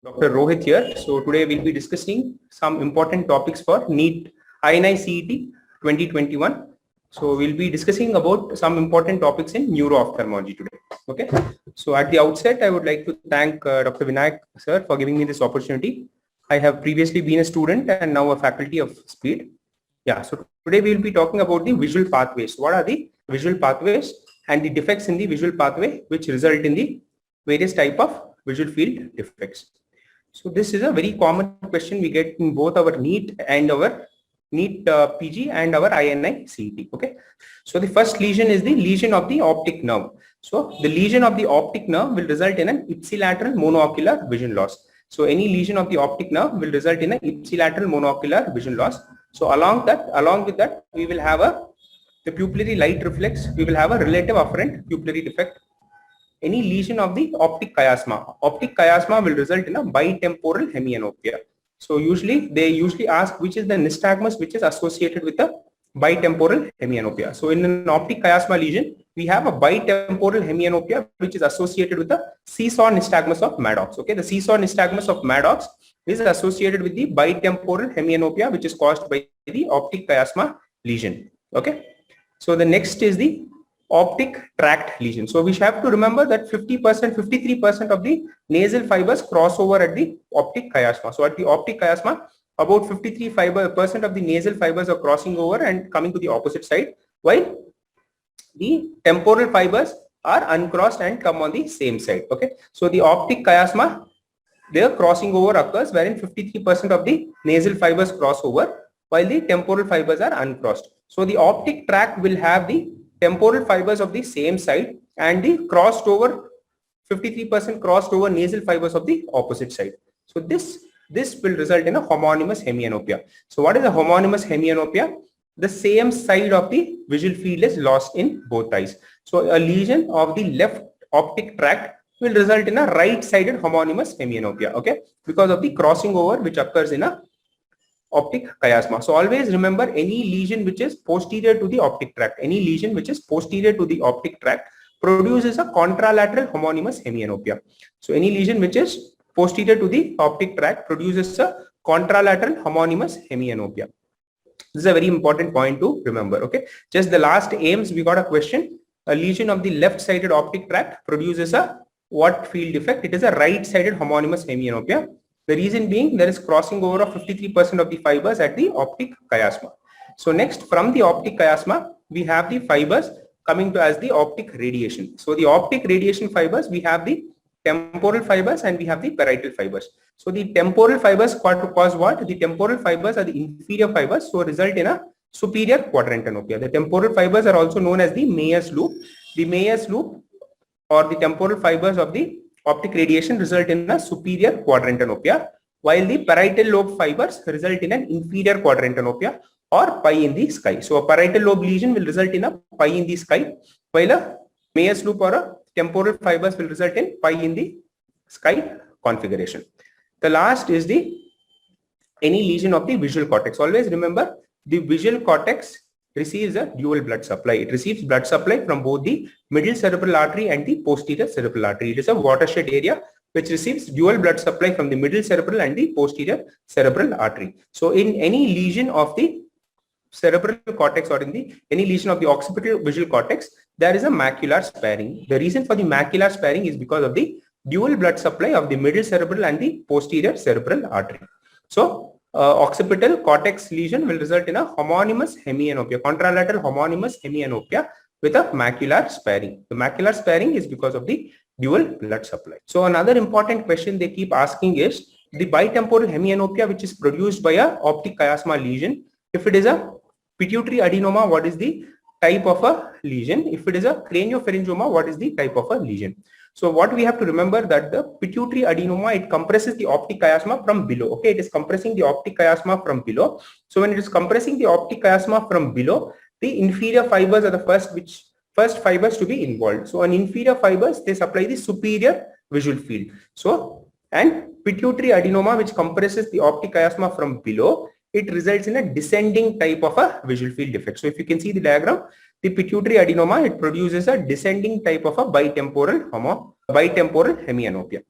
Dr. Rohit here. So today we'll be discussing some important topics for NEET INI CET 2021. So we'll be discussing about some important topics in neuro-ophthalmology today. Okay. So at the outset, I would like to thank Dr. Vinayak sir for giving me this opportunity. I have previously been a student and now a faculty of SPEED. Yeah. So today we will be talking about the visual pathways. What are the visual pathways and the defects in the visual pathway which result in the various type of visual field defects. So this is a very common question we get in both our NEET and our NEET PG and our INI CET. Okay. So the first lesion is the lesion of the optic nerve. So the lesion of the optic nerve will result in an ipsilateral monocular vision loss. So any lesion of the optic nerve will result in an ipsilateral monocular vision loss. So along with that, we will have the pupillary light reflex. We will have a relative afferent pupillary defect. Any lesion of the optic chiasma. Optic chiasma will result in a bitemporal hemianopia. So they ask which is the nystagmus which is associated with the bitemporal hemianopia. So in an optic chiasma lesion, we have a bitemporal hemianopia which is associated with the seesaw nystagmus of Maddox. Okay, the seesaw nystagmus of Maddox is associated with the bitemporal hemianopia which is caused by the optic chiasma lesion. Okay, so the next is the optic tract lesion. So we have to remember that 53% of the nasal fibers cross over at the optic chiasma. So at the optic chiasma, about 53% of the nasal fibers are crossing over and coming to the opposite side, while the temporal fibers are uncrossed and come on the same side. Okay. So the optic chiasma, their crossing over occurs wherein 53% of the nasal fibers cross over while the temporal fibers are uncrossed. So the optic tract will have the temporal fibers of the same side and the 53% crossed over nasal fibers of the opposite side. So this will result in a homonymous hemianopia. So what is a homonymous hemianopia? The same side of the visual field is lost in both eyes. So a lesion of the left optic tract will result in a right-sided homonymous hemianopia, okay, because of the crossing over which occurs in a optic chiasma. So always remember, any lesion which is posterior to the optic tract, produces a contralateral homonymous hemianopia. So any lesion which is posterior to the optic tract produces a contralateral homonymous hemianopia. This is a very important point to remember. Okay, just the last AIMS we got a question. A lesion of the left-sided optic tract produces a what field defect? It is a right-sided homonymous hemianopia. The reason being there is crossing over of 53% of the fibers at the optic chiasma. So next, from the optic chiasma, we have the fibers coming to as the optic radiation. So the optic radiation fibers, we have the temporal fibers and we have the parietal fibers. So the temporal fibers cause what? The temporal fibers are the inferior fibers, so result in a superior quadrantanopia. The temporal fibers are also known as the Mayer's loop. The Mayer's loop or the temporal fibers of the optic radiation result in a superior quadrantanopia, while the parietal lobe fibers result in an inferior quadrantanopia or pie in the sky. So a parietal lobe lesion will result in a pie in the sky, while a Mayer's loop or a temporal fibers will result in pie in the sky configuration. The last is any lesion of the visual cortex. Always remember, the visual cortex receives a dual blood supply. It receives blood supply from both the middle cerebral artery and the posterior cerebral artery. It is a watershed area which receives dual blood supply from the middle cerebral and the posterior cerebral artery. So in any lesion of the cerebral cortex or in any lesion of the occipital visual cortex, there is a macular sparing. The reason for the macular sparing is because of the dual blood supply of the middle cerebral and the posterior cerebral artery. So occipital cortex lesion will result in a homonymous hemianopia, contralateral homonymous hemianopia with a macular sparing. The macular sparing is because of the dual blood supply. So another important question they keep asking is the bitemporal hemianopia which is produced by a optic chiasma lesion. If it is a pituitary adenoma, what is the type of a lesion? If it is a craniopharyngioma, what is the type of a lesion? So what we have to remember that the pituitary adenoma, it compresses the optic chiasma from below. Okay, it is compressing the optic chiasma from below. So when it is compressing the optic chiasma from below, the inferior fibers are the first fibers to be involved. So on inferior fibers, they supply the superior visual field. So and pituitary adenoma, which compresses the optic chiasma from below, it results in a descending type of a visual field defect. So if you can see the diagram, the pituitary adenoma, it produces a descending type of a bitemporal hemianopia.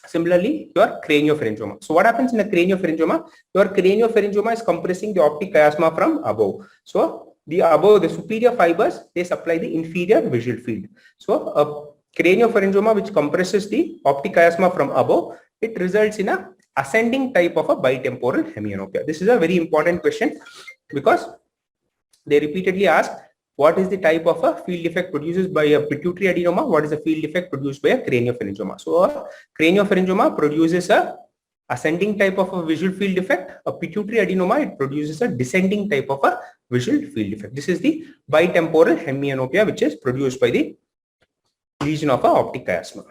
Similarly, your craniopharyngioma. So what happens in a craniopharyngioma? Your craniopharyngioma is compressing the optic chiasma from above. So the superior fibers, they supply the inferior visual field. So a craniopharyngioma which compresses the optic chiasma from above, it results in a ascending type of a bitemporal hemianopia. This is a very important question because they repeatedly ask what is the type of a field effect produced by a pituitary adenoma, what is the field effect produced by a craniopharyngioma. So a craniopharyngioma produces a ascending type of a visual field effect. A pituitary adenoma, it produces a descending type of a visual field effect. This is the bitemporal hemianopia which is produced by the lesion of a optic chiasma.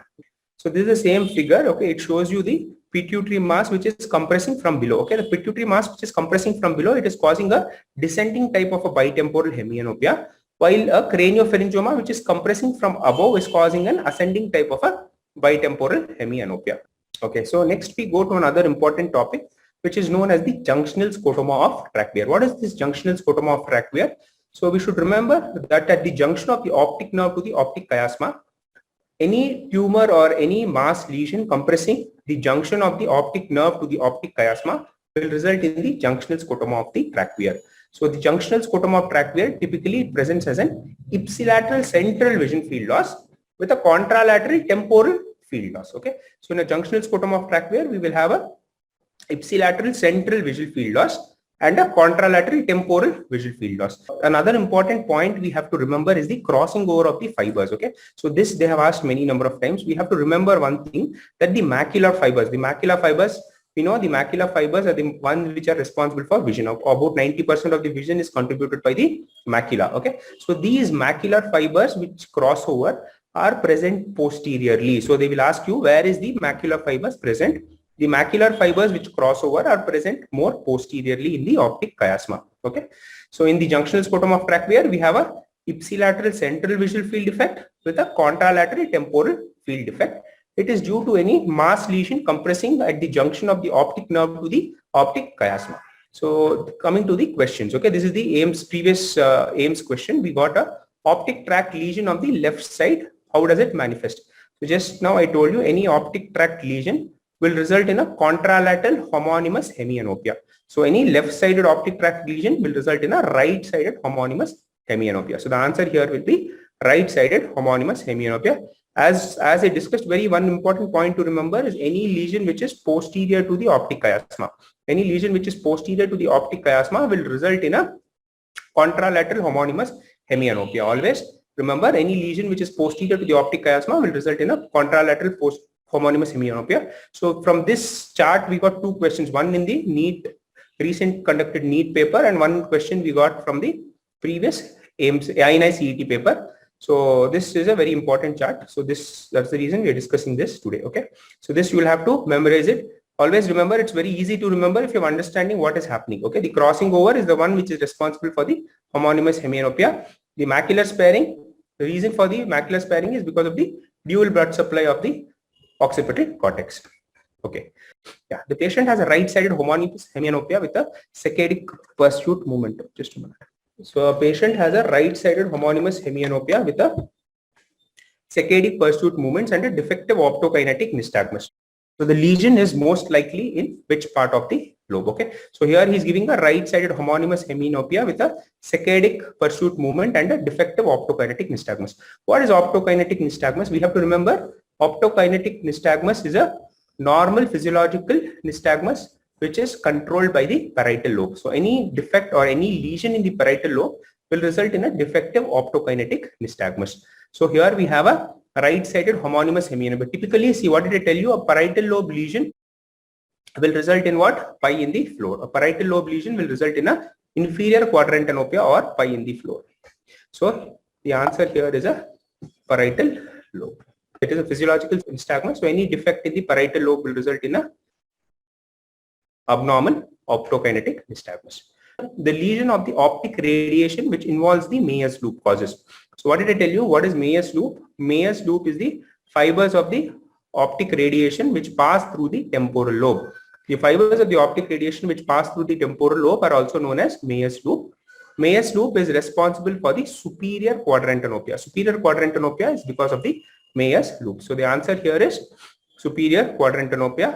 So this is the same figure. Okay, it shows you the pituitary mass which is compressing from below. Okay, the pituitary mass which is compressing from below, it is causing a descending type of a bitemporal hemianopia, while a craniopharyngioma which is compressing from above is causing an ascending type of a bitemporal hemianopia. Okay, so next we go to another important topic which is known as the junctional scotoma of trachea. What is this junctional scotoma of trachea? So we should remember that at the junction of the optic nerve to the optic chiasma, any tumor or any mass lesion compressing the junction of the optic nerve to the optic chiasma will result in the junctional scotoma of the trachea. So the junctional scotoma of trachea typically presents as an ipsilateral central vision field loss with a contralateral temporal field loss. Okay, so in a junctional scotoma of trachea, we will have a ipsilateral central visual field loss and a contralateral temporal visual field loss. Another important point we have to remember is the crossing over of the fibers. Okay, so this they have asked many number of times. We have to remember one thing, that the macular fibers, we know the macular fibers are the ones which are responsible for vision. About 90% of the vision is contributed by the macula. Okay, so these macular fibers which cross over are present posteriorly. So they will ask you, where is the macular fibers present? The macular fibers which cross over are present more posteriorly in the optic chiasma. Okay, so in the junctional scotoma of trachea, we have a ipsilateral central visual field effect with a contralateral temporal field effect. It is due to any mass lesion compressing at the junction of the optic nerve to the optic chiasma. So coming to the questions. Okay, this is the previous AIIMS question. We got a optic tract lesion on the left side. How does it manifest? So just now I told you, any optic tract lesion will result in a contralateral homonymous hemianopia. So any left-sided optic tract lesion will result in a right-sided homonymous hemianopia. So the answer here will be right-sided homonymous hemianopia. As I discussed, one important point to remember is any lesion which is posterior to the optic chiasma. Any lesion which is posterior to the optic chiasma will result in a contralateral homonymous hemianopia. Always remember, any lesion which is posterior to the optic chiasma will result in a contralateral homonymous hemianopia. So from this chart, we got two questions. One in the recent conducted NEET paper, and one question we got from the previous AIIMS INI CET paper. So this is a very important chart. So that's the reason we are discussing this today. Okay. So this you will have to memorize it. Always remember, it's very easy to remember if you're understanding what is happening. Okay. The crossing over is the one which is responsible for the homonymous hemianopia. The macular sparing, the reason for the macular sparing is because of the dual blood supply of the occipital cortex. Okay. Yeah. The patient has a right-sided homonymous hemianopia with a saccadic pursuit movement. Just a minute. So a patient has a right-sided homonymous hemianopia with a saccadic pursuit movements and a defective optokinetic nystagmus. So the lesion is most likely in which part of the lobe? Okay. So here he is giving a right-sided homonymous hemianopia with a saccadic pursuit movement and a defective optokinetic nystagmus. What is optokinetic nystagmus? We have to remember, optokinetic nystagmus is a normal physiological nystagmus which is controlled by the parietal lobe. So any defect or any lesion in the parietal lobe will result in a defective optokinetic nystagmus. So here we have a right-sided homonymous hemianopia. Typically, see, what did I tell you? A parietal lobe lesion will result in what? Pi in the floor. A parietal lobe lesion will result in a inferior quadrantanopia or pi in the floor. So the answer here is a parietal lobe. It is a physiological nystagmus. So any defect in the parietal lobe will result in a abnormal optokinetic nystagmus. The lesion of the optic radiation which involves the Meyer's loop causes. So what did I tell you? What is Meyer's loop? Meyer's loop is the fibers of the optic radiation which pass through the temporal lobe. The fibers of the optic radiation which pass through the temporal lobe are also known as Meyer's loop. Meyer's loop is responsible for the superior quadrantanopia. Superior quadrantanopia is because of the Meyer's loop. So the answer here is superior quadrantenopia.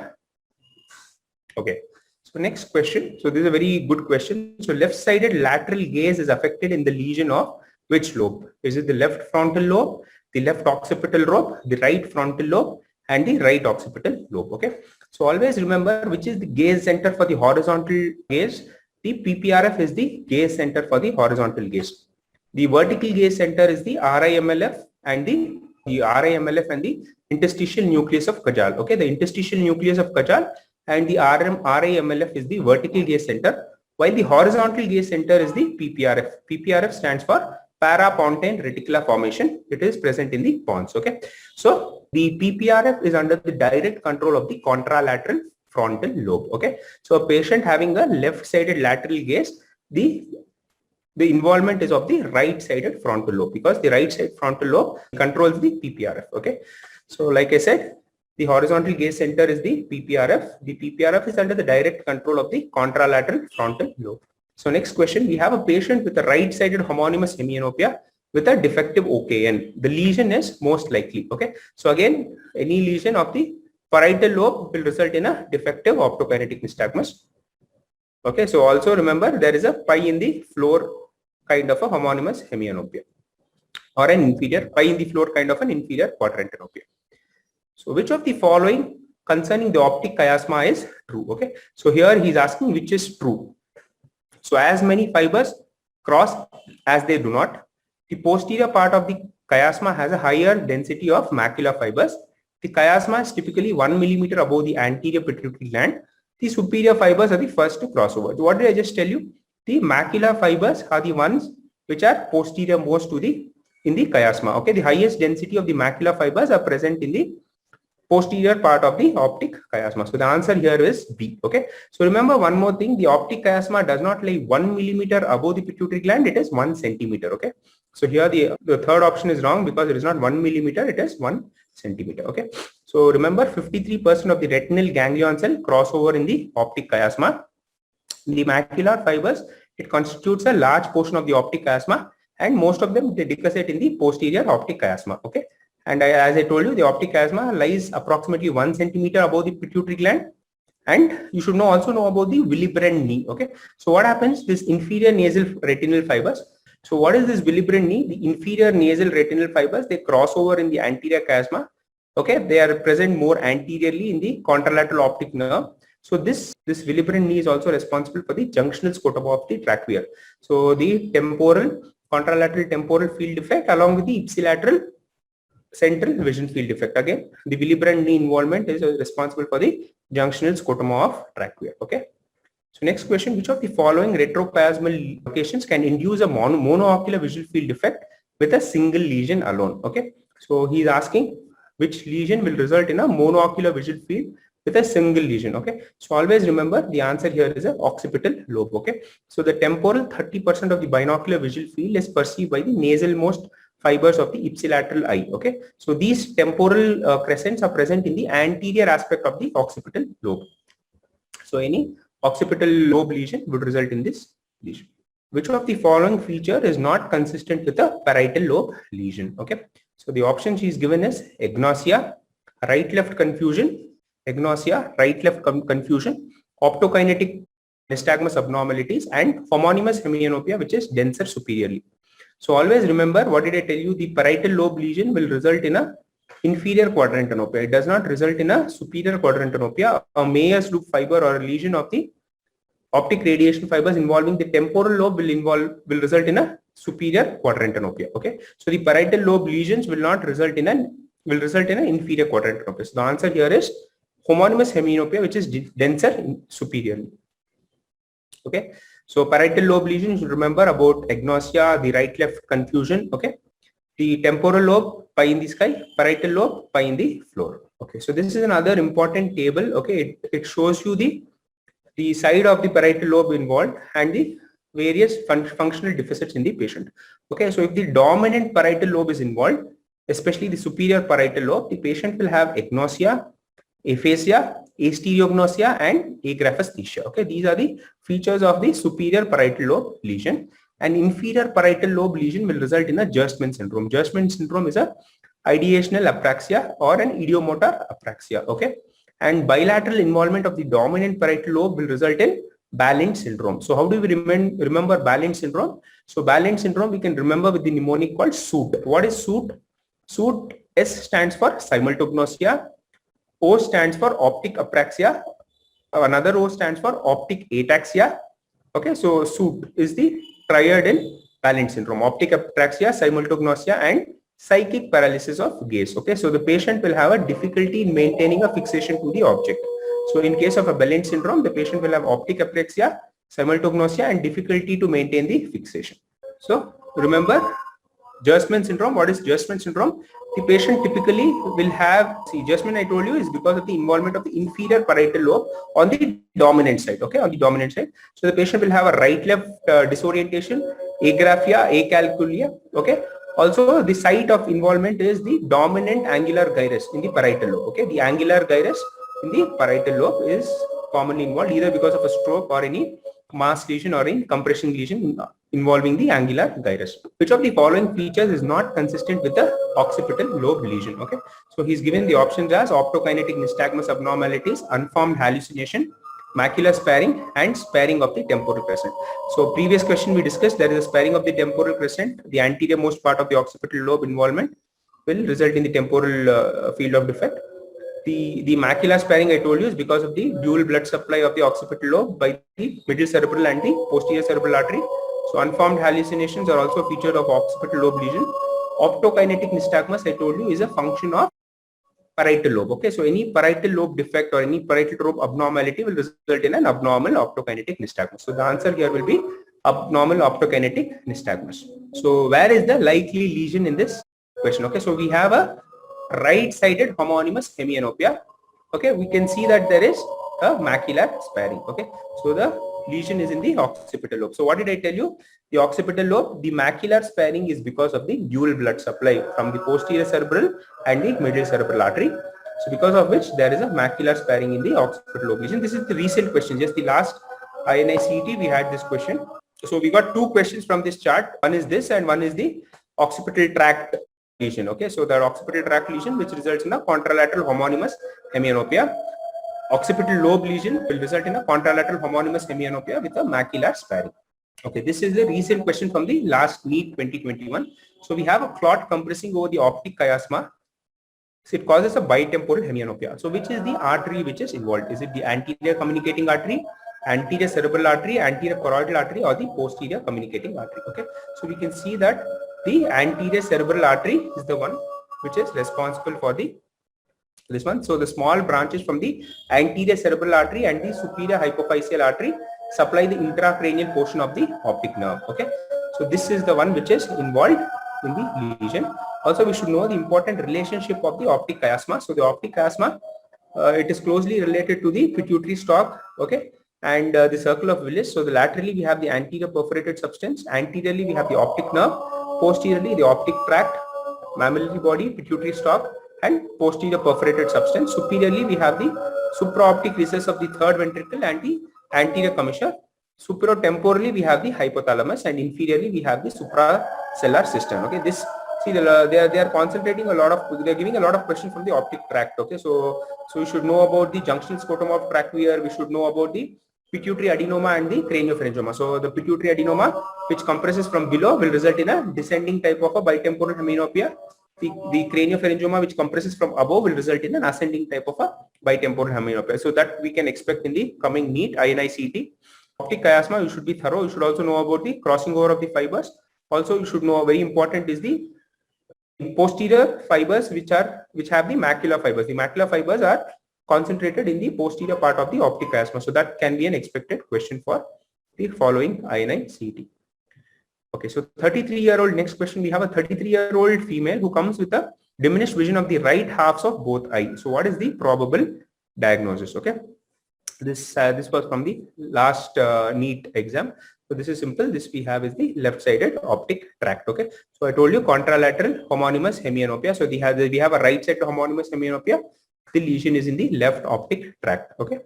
Okay. So next question. So this is a very good question. So left-sided lateral gaze is affected in the lesion of which lobe? Is it the left frontal lobe, the left occipital lobe, the right frontal lobe, and the right occipital lobe? Okay. So always remember which is the gaze center for the horizontal gaze. The PPRF is the gaze center for the horizontal gaze. The vertical gaze center is the RIMLF and the RIMLF and the interstitial nucleus of Kajal. Okay. The interstitial nucleus of Kajal and the RIMLF is the vertical gaze center, while the horizontal gaze center is the PPRF. PPRF stands for parapontine reticular formation. It is present in the pons. Okay, so the PPRF is under the direct control of the contralateral frontal lobe. Okay, so a patient having a left-sided lateral gaze, the involvement is of the right-sided frontal lobe, because the right side frontal lobe controls the PPRF. Okay, so like I said, the horizontal gaze center is the PPRF. The PPRF is under the direct control of the contralateral frontal lobe. So next question, we have a patient with a right-sided homonymous hemianopia with a defective OKN. The lesion is most likely. Okay. So again, any lesion of the parietal lobe will result in a defective optokinetic nystagmus. Okay. So also remember there is a pi in the floor kind of a homonymous hemianopia, or an inferior pi in the floor kind of an inferior quadrantenopia. So which of the following concerning the optic chiasma is true? Okay. So here he is asking which is true. So as many fibers cross as they do not. The posterior part of the chiasma has a higher density of macular fibers. The chiasma is typically 1 millimeter above the anterior pituitary gland. The superior fibers are the first to cross over. So what did I just tell you? The macular fibers are the ones which are posterior most to the in the chiasma. Okay, the highest density of the macular fibers are present in the posterior part of the optic chiasma. So the answer here is B. Okay. So remember one more thing, the optic chiasma does not lie 1 millimeter above the pituitary gland, it is 1 centimeter. Okay. So here the third option is wrong because it is not 1 millimeter, it is 1 centimeter. Okay. So remember 53% of the retinal ganglion cell cross over in the optic chiasma. The macular fibers, it constitutes a large portion of the optic chiasma, and most of them they decussate in the posterior optic chiasma. Okay. And as I told you, the optic chiasma lies approximately 1 centimeter above the pituitary gland. And you should also know about the Willebrand knee. Okay. So what happens? This inferior nasal retinal fibers. So what is this Willebrand knee? The inferior nasal retinal fibers, they cross over in the anterior chiasma. Okay. They are present more anteriorly in the contralateral optic nerve. So this Willebrand knee is also responsible for the junctional scotoma of the trachea. So the contralateral temporal field defect along with the ipsilateral central vision field defect. Again, the Willebrand knee involvement is responsible for the junctional scotoma of trachea. Okay. So next question, which of the following retrochiasmal locations can induce a monoocular visual field defect with a single lesion alone? Okay. So he is asking which lesion will result in a monoocular visual field with a single lesion. Okay. So always remember the answer here is a occipital lobe. Okay. So the temporal 30% of the binocular visual field is perceived by the nasal-most fibers of the ipsilateral eye. Okay. So these temporal crescents are present in the anterior aspect of the occipital lobe. So any occipital lobe lesion would result in this lesion. Which of the following feature is not consistent with a parietal lobe lesion? Okay. So the option she is given is agnosia, right-left confusion, right-left confusion, optokinetic nystagmus abnormalities, and homonymous hemianopia, which is denser superiorly. So always remember, what did I tell you? The parietal lobe lesion will result in a inferior quadrantenopia. It does not result in a superior quadrantenopia. A Meyer's loop fiber or a lesion of the optic radiation fibers involving the temporal lobe will result in a superior quadrantenopia. Okay. So the parietal lobe lesions will result in an inferior quadrantenopia. So the answer here is homonymous hemianopia, which is denser superiorly. Okay. So parietal lobe lesion, you should remember about agnosia, the right-left confusion. Okay. The temporal lobe, pi in the sky, parietal lobe, pi in the floor. Okay. So this is another important table. Okay. It shows you the side of the parietal lobe involved and the various functional deficits in the patient. Okay. So if the dominant parietal lobe is involved, especially the superior parietal lobe, the patient will have agnosia, aphasia, astereognosia, and agraphesthesia. Okay, these are the features of the superior parietal lobe lesion. And inferior parietal lobe lesion will result in a Gerstmann syndrome. Gerstmann syndrome is a ideational apraxia or an ideomotor apraxia. Okay, and bilateral involvement of the dominant parietal lobe will result in Balint syndrome. So how do we remember Balint syndrome? So Balint syndrome we can remember with the mnemonic called SOOT. What is SOOT? SOOT, S stands for simultognosia, O stands for optic apraxia, another O stands for optic ataxia. Okay, so SOOT is the triad in Balint syndrome: optic apraxia, simultognosia, and psychic paralysis of gaze. Okay, so the patient will have a difficulty in maintaining a fixation to the object. So in case of a Balint syndrome, the patient will have optic apraxia, simultognosia, and difficulty to maintain the fixation. So remember Gerstmann syndrome. What is Gerstmann syndrome? The patient typically will have, see, Gerstmann I told you is because of the involvement of the inferior parietal lobe on the dominant side. Okay, on the dominant side. So the patient will have a right-left disorientation, agraphia, acalculia. Okay. Also, the site of involvement is the dominant angular gyrus in the parietal lobe. Okay, the angular gyrus in the parietal lobe is commonly involved either because of a stroke or any mass lesion or in compression lesion involving the angular gyrus. Which of the following features is not consistent with the occipital lobe lesion? Okay, so he's given the options as optokinetic nystagmus abnormalities, unformed hallucination, macular sparing, and sparing of the temporal crescent. So previous question we discussed, there is a sparing of the temporal crescent. The anterior most part of the occipital lobe involvement will result in the temporal field of defect. The macular sparing I told you is because of the dual blood supply of the occipital lobe by the middle cerebral and the posterior cerebral artery. So unformed hallucinations are also a feature of occipital lobe lesion. Optokinetic nystagmus I told you is a function of parietal lobe. Okay, so any parietal lobe defect or any parietal lobe abnormality will result in an abnormal optokinetic nystagmus. So the answer here will be abnormal optokinetic nystagmus. So where is the likely lesion in this question? Okay, so we have a right-sided homonymous hemianopia. Okay, we can see that there is a macular sparing. Okay, so the lesion is in the occipital lobe. So what did I tell you? The occipital lobe, the macular sparing is because of the dual blood supply from the posterior cerebral and the middle cerebral artery. So because of which there is a macular sparing in the occipital lobe lesion. This is the recent question. Just the last INI-CET we had this question. So we got two questions from this chart. One is this and one is the occipital tract lesion. Okay, so the occipital tract lesion which results in a contralateral homonymous hemianopia. Occipital lobe lesion will result in a contralateral homonymous hemianopia with a macular sparing. Okay, this is a recent question from the last NEET 2021. So we have a clot compressing over the optic chiasma. So it causes a bitemporal hemianopia. So which is the artery which is involved? Is it the anterior communicating artery, anterior cerebral artery, anterior choroidal artery, or the posterior communicating artery? Okay, so we can see that the anterior cerebral artery is the one which is responsible for this one. So the small branches from the anterior cerebral artery and the superior hypophyseal artery supply the intracranial portion of the optic nerve. Okay, so this is the one which is involved in the lesion. Also, we should know the important relationship of the optic chiasma. So the optic chiasma, it is closely related to the pituitary stalk. Okay, and the circle of Willis. So the laterally we have the anterior perforated substance, anteriorly we have the optic nerve, posteriorly the optic tract, mammillary body, pituitary stalk, and posterior perforated substance. Superiorly we have the supraoptic recess of the third ventricle and the anterior commissure. Supratemporally we have the hypothalamus, and inferiorly we have the suprasellar cistern. Okay, this, see, they are concentrating a lot of, they are giving a lot of questions from the optic tract. Okay, so we should know about the junctional scrotum of trachea. We should know about the pituitary adenoma and the craniopharyngoma. So the pituitary adenoma which compresses from below will result in a descending type of a bitemporal hemianopia. The craniopharyngoma which compresses from above will result in an ascending type of a bitemporal hemianopia. So that we can expect in the coming NEET, INI-CET. Optic chiasma, you should be thorough. You should also know about the crossing over of the fibers. Also, you should know, very important is the posterior fibers which have the macular fibers. The macular fibers are concentrated in the posterior part of the optic chiasma. So that can be an expected question for the following INI-CET. Okay, so 33-year-old, next question, we have a 33-year-old female who comes with a diminished vision of the right halves of both eyes. So what is the probable diagnosis? Okay, this was from the last NEET exam. So this is simple. This we have is the left-sided optic tract. Okay, so I told you contralateral homonymous hemianopia. So we have a right-sided homonymous hemianopia. The lesion is in the left optic tract. Okay,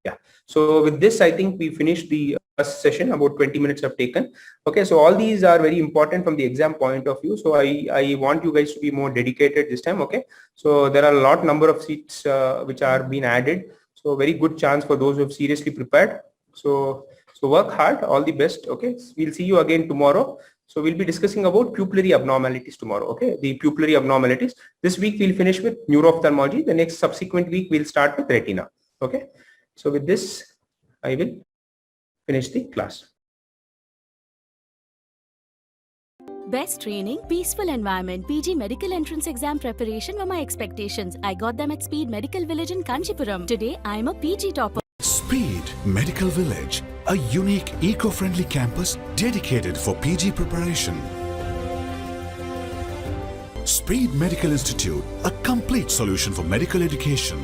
Yeah. So with this, I think we finished the first session. About 20 minutes have taken. Okay. So all these are very important from the exam point of view. So I want you guys to be more dedicated this time. Okay. So there are a number of seats which are being added. So very good chance for those who have seriously prepared. So work hard. All the best. Okay. We'll see you again tomorrow. So we'll be discussing about pupillary abnormalities tomorrow. Okay. The pupillary abnormalities. This week we'll finish with neuroophthalmology. The next subsequent week we'll start with retina. Okay. So with this, I will finish the class. Best training, peaceful environment, PG medical entrance exam preparation were my expectations. I got them at Speed Medical Village in Kanchipuram. Today, I am a PG topper. Speed Medical Village, a unique eco-friendly campus dedicated for PG preparation. Speed Medical Institute, a complete solution for medical education.